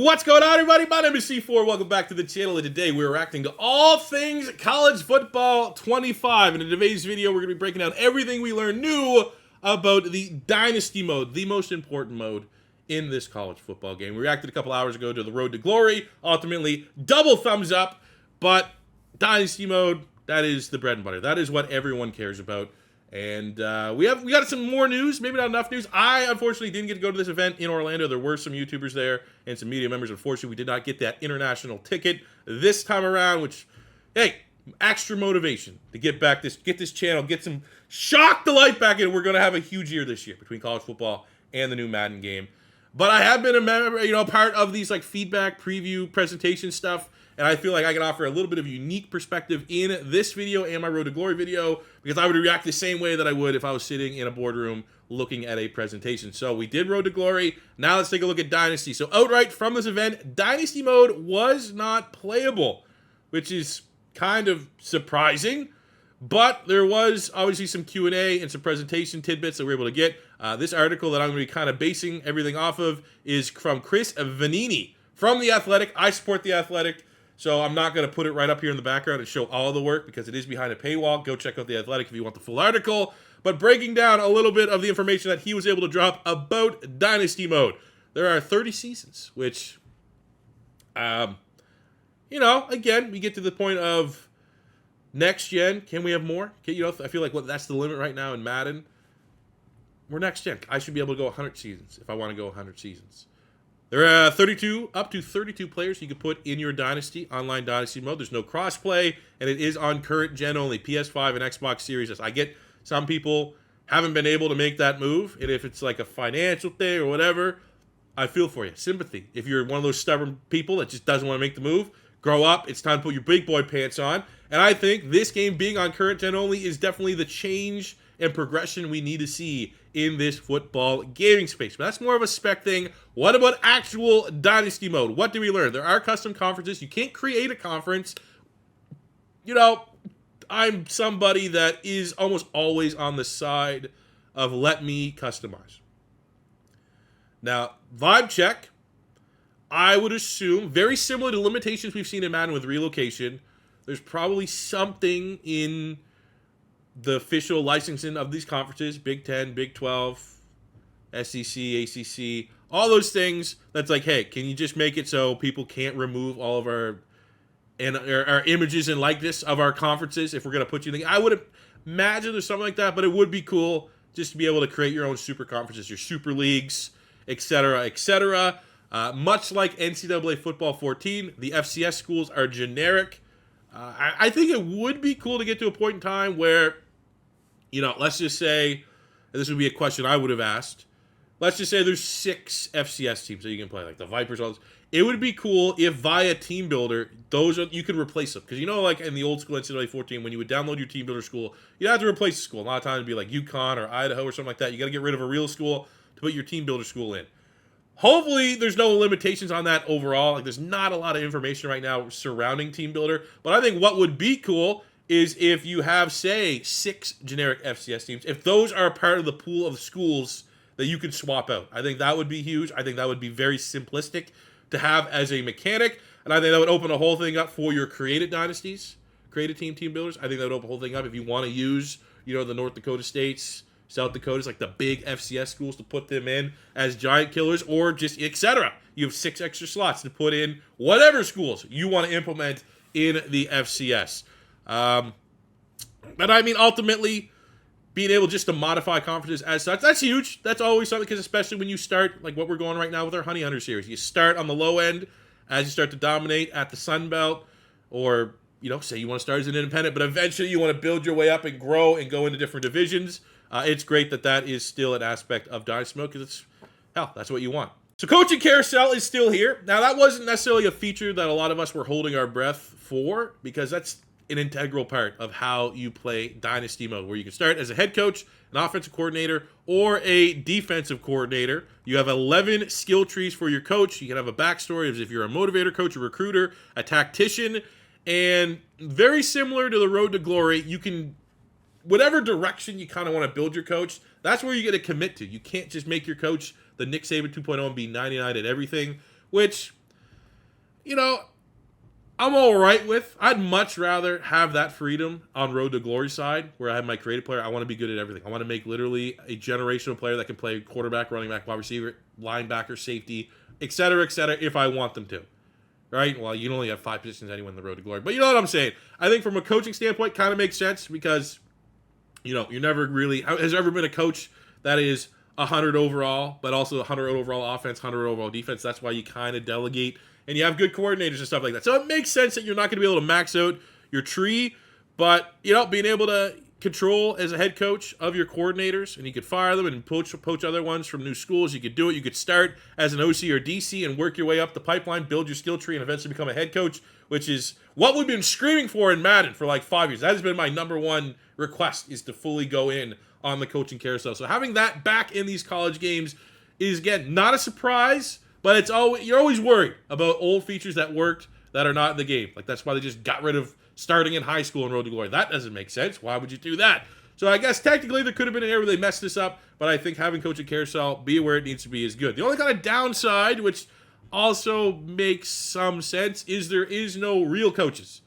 What's going on, everybody? My name is C4. Welcome back to the channel, and today we're reacting to all things College Football 25. And in today's video, we're going to be breaking down everything we learned new about the Dynasty Mode, the most important mode in this college football game. We reacted a couple hours ago to the Road to Glory. Ultimately, double thumbs up, but Dynasty Mode, that is the bread and butter. That is what everyone cares about. And we got some more news, maybe not enough news. I, unfortunately, didn't get to go to this event in Orlando. There were some YouTubers there and some media members. Unfortunately, we did not get that international ticket this time around, which, hey, extra motivation to get this channel, shock the light back in. We're going to have a huge year this year between college football and the new Madden game. But I have been a member, part of these like feedback, preview, presentation stuff. And I feel like I can offer a little bit of a unique perspective in this video and my Road to Glory video, because I would react the same way that I would if I was sitting in a boardroom looking at a presentation. So we did Road to Glory. Now let's take a look at Dynasty. So outright from this event, Dynasty Mode was not playable, which is kind of surprising. But there was obviously some Q&A and some presentation tidbits that we were able to get. This article that I'm going to be kind of basing everything off of is from Chris Vanini from The Athletic. I support The Athletic. So I'm not going to put it right up here in the background and show all the work because it is behind a paywall. Go check out The Athletic if you want the full article. But breaking down a little bit of the information that he was able to drop about Dynasty Mode. There are 30 seasons, which, again, we get to the point of next gen. Can we have more? I feel like that's the limit right now in Madden. We're next gen. I should be able to go 100 seasons if I want to go 100 seasons. There are up to 32 players you can put in your Dynasty, online Dynasty Mode. There's no crossplay, and it is on current gen only, PS5 and Xbox Series S. I get some people haven't been able to make that move, and if it's like a financial thing or whatever, I feel for you. Sympathy. If you're one of those stubborn people that just doesn't want to make the move, grow up. It's time to put your big boy pants on. And I think this game being on current gen only is definitely the change and progression we need to see in this football gaming space. But that's more of a spec thing. What about actual Dynasty Mode? What do we learn? There are custom conferences. You can't create a conference. I'm somebody that is almost always on the side of let me customize. Now, vibe check, I would assume, very similar to limitations we've seen in Madden with relocation, there's probably something in the official licensing of these conferences, Big 10, Big 12, SEC, ACC, all those things, that's like, hey, can you just make it so people can't remove all of our images and likeness of our conferences if we're going to put you in the... I would imagine there's something like that, but it would be cool just to be able to create your own super conferences, your super leagues, etc., etc. Much like NCAA Football 14, the FCS schools are generic. I think it would be cool to get to a point in time where, let's just say, and this would be a question I would have asked, let's just say there's 6 FCS teams that you can play, like the Vipers, all those. It would be cool if via Team Builder, you could replace them. Because like in the old school NCAA 14, when you would download your Team Builder school, you'd have to replace the school. A lot of times it'd be like UConn or Idaho or something like that. You got to get rid of a real school to put your Team Builder school in. Hopefully, there's no limitations on that overall. Like, there's not a lot of information right now surrounding Team Builder. But I think what would be cool is if you have, say, 6 generic FCS teams. If those are part of the pool of schools that you can swap out. I think that would be huge. I think that would be very simplistic to have as a mechanic. And I think that would open the whole thing up for your created dynasties, created team builders. I think that would open the whole thing up if you want to use, the North Dakota States, South Dakota's, like the big FCS schools, to put them in as giant killers, or just etc. You have 6 extra slots to put in whatever schools you want to implement in the FCS. But I mean, ultimately, being able just to modify conferences as such, that's huge. That's always something, because especially when you start, like what we're going right now with our Honey Hunter series, you start on the low end as you start to dominate at the Sun Belt, or, say you want to start as an independent, but eventually you want to build your way up and grow and go into different divisions. It's great that is still an aspect of Dynasty Mode, because that's what you want. So Coaching Carousel is still here. Now, that wasn't necessarily a feature that a lot of us were holding our breath for, because that's an integral part of how you play Dynasty Mode, where you can start as a head coach, an offensive coordinator, or a defensive coordinator. You have 11 skill trees for your coach. You can have a backstory as if you're a motivator coach, a recruiter, a tactician, and very similar to the Road to Glory, you can, whatever direction you kind of want to build your coach, that's where you get to commit to. You can't just make your coach the Nick Saban 2.0 and be 99 at everything, which you know, I'm all right with. I'd much rather have that freedom on Road to Glory side, where I have my creative player. I want to be good at everything. I want to make literally a generational player that can play quarterback, running back, wide receiver, linebacker, safety, et cetera, if I want them to. Right? Well, you only have 5 positions anyway in the Road to Glory. But you know what I'm saying? I think from a coaching standpoint, kind of makes sense because, you know, you're never really... Has there ever been a coach that is 100 overall, but also 100 overall offense, 100 overall defense? That's why you kind of delegate, and you have good coordinators and stuff like that. So it makes sense that you're not going to be able to max out your tree, but, you know, being able to control as a head coach of your coordinators, and you could fire them and poach other ones from new schools. You could do it. You could start as an OC or DC and work your way up the pipeline, build your skill tree, and eventually become a head coach, which is what we've been screaming for in Madden for like 5 years. That has been my number one request, is to fully go in on the coaching carousel. So having that back in these college games is, again, not a surprise, but it's always, you're always worried about old features that worked that are not in the game. Like, that's why they just got rid of starting in high school and Road to Glory. That doesn't make sense. Why would you do that? So I guess technically there could have been an area where they messed this up, but I think having coaching carousel be where it needs to be is good. The only kind of downside, which also makes some sense, is there is no real coaches.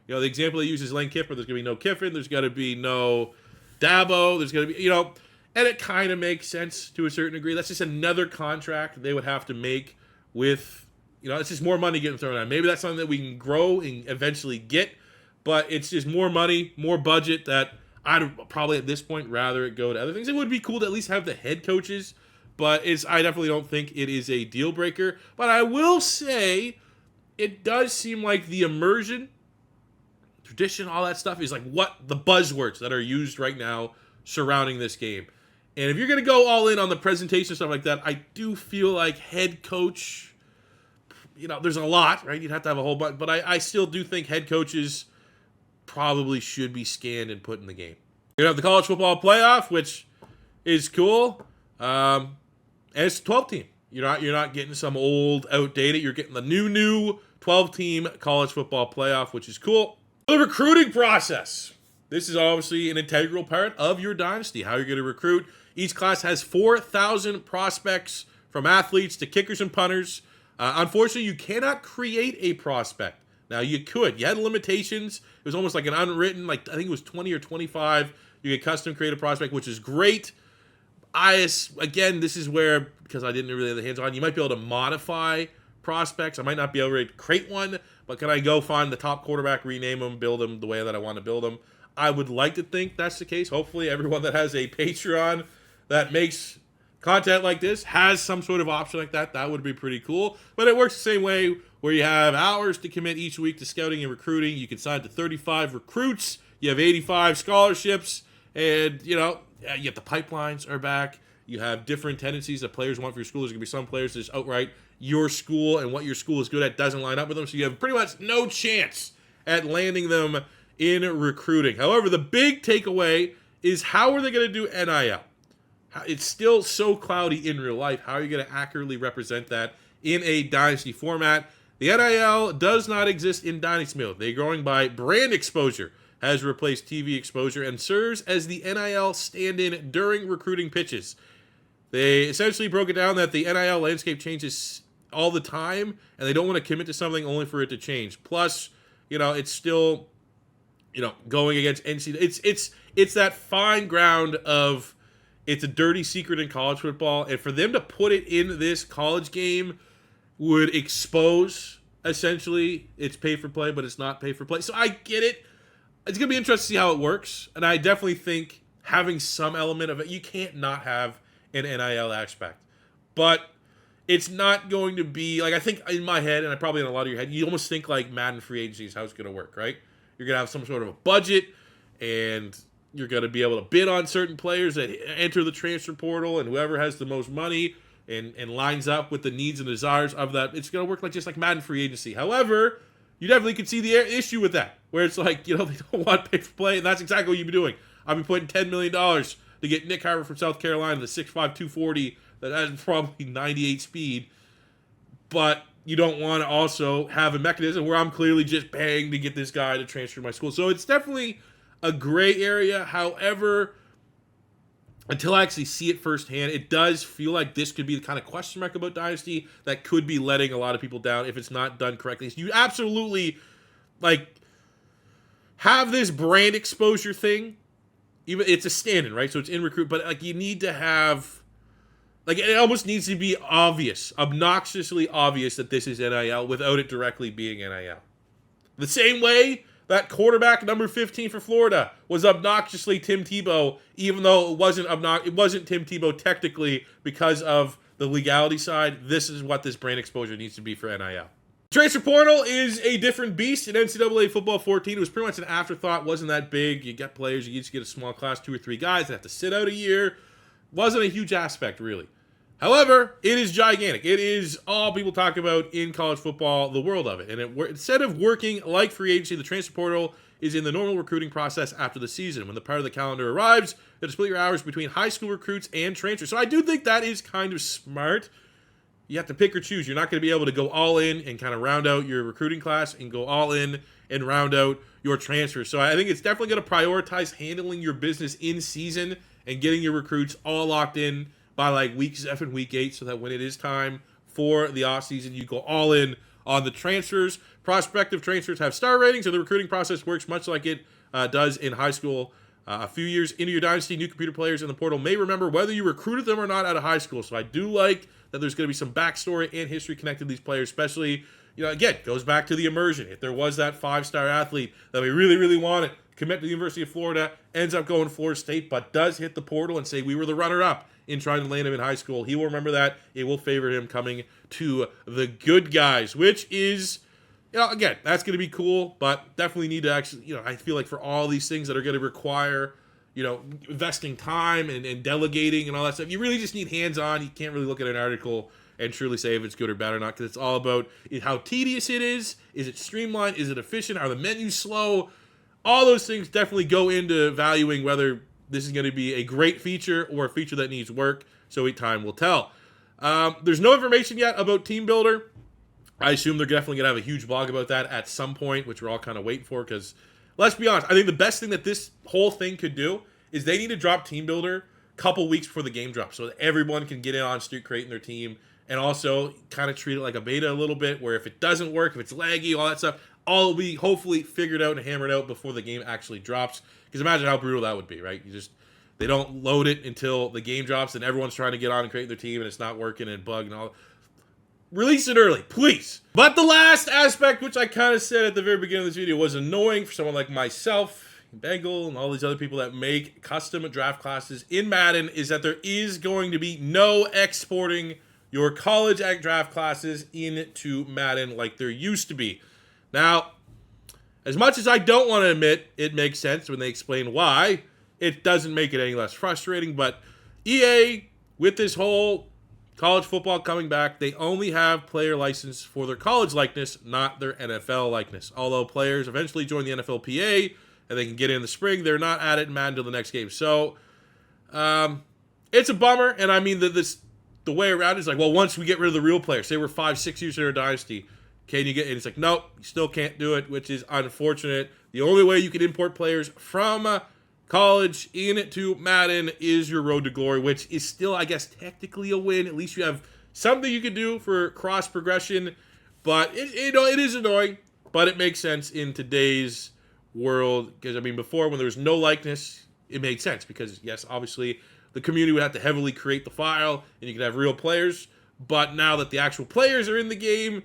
You know, the example they use is Lane Kiffin. There's going to be no Kiffin. There's got to be no Dabo. There's going to be, you know, and it kind of makes sense to a certain degree. That's just another contract they would have to make with, you know, it's just more money getting thrown out. Maybe that's something that we can grow and eventually get, but it's just more money, more budget that I'd probably at this point rather it go to other things. It would be cool to at least have the head coaches, but I definitely don't think it is a deal breaker. But I will say it does seem like the immersion, tradition, all that stuff is like what the buzzwords that are used right now surrounding this game. And if you're going to go all in on the presentation, stuff like that, I do feel like head coach, you know, there's a lot, right? You'd have to have a whole bunch, but I still do think head coaches probably should be scanned and put in the game. You have the college football playoff, which is cool. And it's a 12 team. You're not getting some old, outdated. You're getting the new 12-team college football playoff, which is cool. The recruiting process. This is obviously an integral part of your dynasty, how you're going to recruit. Each class has 4,000 prospects, from athletes to kickers and punters. Unfortunately, you cannot create a prospect. Now, you could. You had limitations. It was almost like an unwritten, like I think it was 20 or 25. You could custom create a prospect, which is great. Again, this is where, because I didn't really have the hands on, you might be able to modify prospects. I might not be able to create one, but can I go find the top quarterback, rename them, build them the way that I want to build them? I would like to think that's the case. Hopefully everyone that has a Patreon that makes content like this has some sort of option like that. That would be pretty cool. But it works the same way, where you have hours to commit each week to scouting and recruiting. You can sign to 35 recruits. You have 85 scholarships. And, you know, you have the pipelines are back. You have different tendencies that players want for your school. There's going to be some players that just outright your school and what your school is good at doesn't line up with them. So you have pretty much no chance at landing them in recruiting. However, the big takeaway is, how are they going to do NIL? It's still so cloudy in real life. How are you going to accurately represent that in a dynasty format? The NIL does not exist in Dynasty Mode. They're going by brand exposure, has replaced TV exposure, and serves as the NIL stand-in during recruiting pitches. They essentially broke it down that the NIL landscape changes all the time, and they don't want to commit to something only for it to change. Plus, you know, it's still, you know, going against NCAA. It's that fine ground of, it's a dirty secret in college football, and for them to put it in this college game would expose, essentially, it's pay for play, but it's not pay for play. So I get it. It's going to be interesting to see how it works, and I definitely think having some element of it, you can't not have an NIL aspect. But it's not going to be, like, I think in my head, and I probably in a lot of your head, you almost think like Madden free agency is how it's going to work, right? You're going to have some sort of a budget, and you're going to be able to bid on certain players that enter the transfer portal, and whoever has the most money and lines up with the needs and desires of that, it's going to work like just like Madden free agency. However, you definitely could see the issue with that, where it's like, you know, they don't want pay for play, and that's exactly what you'd be doing. I'd be putting $10 million to get Nick Harvard from South Carolina, the 6'5", 240, that has probably 98 speed, but you don't want to also have a mechanism where I'm clearly just paying to get this guy to transfer to my school. So it's definitely a gray area. However, until I actually see it firsthand, it does feel like this could be the kind of question mark about Dynasty that could be letting a lot of people down if it's not done correctly. So you absolutely, like, have this brand exposure thing. Even it's a stand-in, right? So it's in Recruit, but like you need to have, like, it almost needs to be obvious, obnoxiously obvious that this is NIL without it directly being NIL. The same way that quarterback number 15 for Florida was obnoxiously Tim Tebow, even though it wasn't Tim Tebow technically because of the legality side. This is what this brand exposure needs to be for NIL. Transfer portal is a different beast in NCAA Football 14. It was pretty much an afterthought. Wasn't that big. You get players. You just get a small class, 2 or 3 guys that have to sit out a year. Wasn't a huge aspect, really. However, it is gigantic. It is all people talk about in college football, the world of it. And instead of working like free agency, the transfer portal is in the normal recruiting process after the season. When the part of the calendar arrives, you have to split your hours between high school recruits and transfers. So I do think that is kind of smart. You have to pick or choose. You're not going to be able to go all in and kind of round out your recruiting class and go all in and round out your transfers. So I think it's definitely going to prioritize handling your business in season and getting your recruits all locked in by like week 7, week 8, so that when it is time for the offseason, you go all in on the transfers. Prospective transfers have star ratings, and the recruiting process works much like it does in high school. A few years into your dynasty, new computer players in the portal may remember whether you recruited them or not out of high school. So I do like that there's going to be some backstory and history connected to these players, especially, again, goes back to the immersion. If there was that 5-star athlete that we really, really wanted, commit to the University of Florida, ends up going Florida State, but does hit the portal and say we were the runner-up in trying to land him in high school, he will remember that. It will favor him coming to the good guys, which is, again, that's going to be cool, but definitely need to actually, I feel like for all these things that are going to require, investing time and delegating and all that stuff, you really just need hands-on. You can't really look at an article and truly say if it's good or bad or not, because it's all about how tedious it is it streamlined, is it efficient, are the menus slow? All those things definitely go into valuing whether this is going to be a great feature or a feature that needs work, so time will tell. There's no information yet about Team Builder. I assume they're definitely going to have a huge blog about that at some point, which we're all kind of waiting for, because let's be honest, I think the best thing that this whole thing could do is they need to drop Team Builder a couple weeks before the game drops so that everyone can get in on creating their team, and also kind of treat it like a beta a little bit, where if it doesn't work, if it's laggy, all that stuff, all will be hopefully figured out and hammered out before the game actually drops. Because imagine how brutal that would be, right? They don't load it until the game drops and everyone's trying to get on and create their team and it's not working and bugged and all. Release it early, please. But the last aspect, which I kind of said at the very beginning of this video, was annoying for someone like myself, Bengal, and all these other people that make custom draft classes in Madden, is that there is going to be no exporting your college draft classes into Madden like there used to be. Now, as much as I don't want to admit it makes sense when they explain why, it doesn't make it any less frustrating. But EA, with this whole college football coming back, they only have player license for their college likeness, not their NFL likeness. Although players eventually join the NFLPA and they can get in the spring, they're not at it in Madden until the next game. So it's a bummer. And I mean, the way around is like, well, once we get rid of the real players, say we're 5-6 years in our dynasty, can you get? And it's like, nope, you still can't do it, which is unfortunate. The only way you can import players from college into Madden is your road to glory, which is still, I guess, technically a win. At least you have something you can do for cross progression. But it is annoying, but it makes sense in today's world. Because I mean, before when there was no likeness, it made sense because yes, obviously the community would have to heavily create the file, and you could have real players. But now that the actual players are in the game,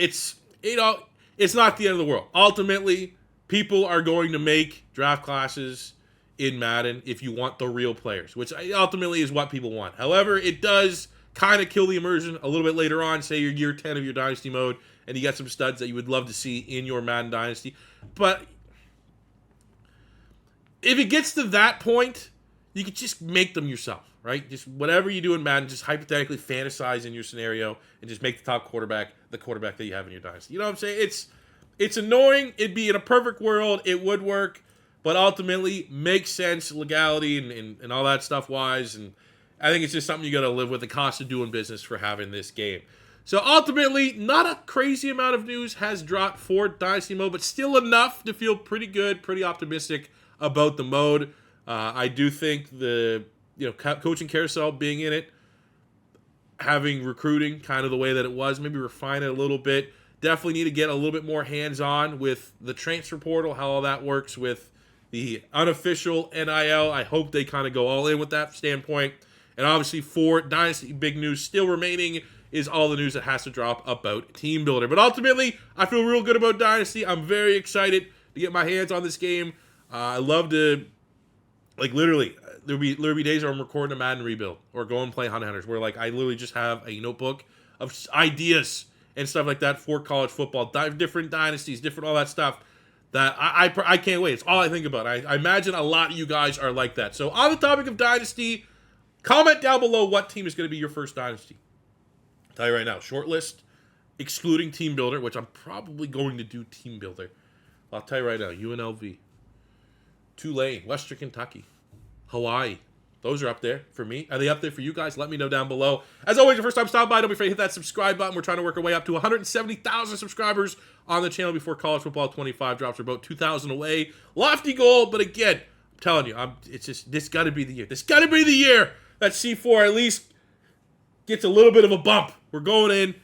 it's not the end of the world. Ultimately, people are going to make draft classes in Madden if you want the real players, which ultimately is what people want. However, it does kind of kill the immersion a little bit later on. Say you're year 10 of your Dynasty mode, and you got some studs that you would love to see in your Madden Dynasty. But if it gets to that point, you could just make them yourself. Right? Just whatever you do in Madden, just hypothetically fantasize in your scenario and just make the top quarterback the quarterback that you have in your dynasty. You know what I'm saying? It's annoying. It'd be in a perfect world, it would work, but ultimately makes sense legality and all that stuff wise. And I think it's just something you got to live with, the cost of doing business for having this game. So ultimately, not a crazy amount of news has dropped for Dynasty Mode, but still enough to feel pretty good, pretty optimistic about the mode. I do think the coaching carousel being in it, having recruiting kind of the way that it was, maybe refine it a little bit. Definitely need to get a little bit more hands-on with the transfer portal, how all that works with the unofficial NIL. I hope they kind of go all in with that standpoint. And obviously for Dynasty, big news still remaining is all the news that has to drop about Team Builder. But ultimately, I feel real good about Dynasty. I'm very excited to get my hands on this game. I love to, literally, there'll be days where I'm recording a Madden rebuild or go and play Hunt Hunters where, I literally just have a notebook of ideas and stuff like that for college football, different dynasties, different all that stuff that I can't wait. It's all I think about. I imagine a lot of you guys are like that. So on the topic of Dynasty, comment down below what team is going to be your first Dynasty. I'll tell you right now, short list, excluding Team Builder, which I'm probably going to do Team Builder. I'll tell you right now, UNLV, Tulane, Western Kentucky, Hawaii. Those are up there for me. Are they up there for you guys? Let me know down below. As always, your first time stopping by, don't be afraid to hit that subscribe button. We're trying to work our way up to 170,000 subscribers on the channel before College Football 25 drops. We're about 2,000 away. Lofty goal, but again, I'm telling you, this got to be the year. This got to be the year that C4 at least gets a little bit of a bump. We're going in.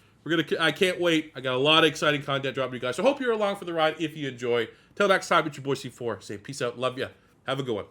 I can't wait. I got a lot of exciting content dropping to you guys. So hope you're along for the ride if you enjoy. Till next time, it's your boy C4. Say peace out. Love ya. Have a good one.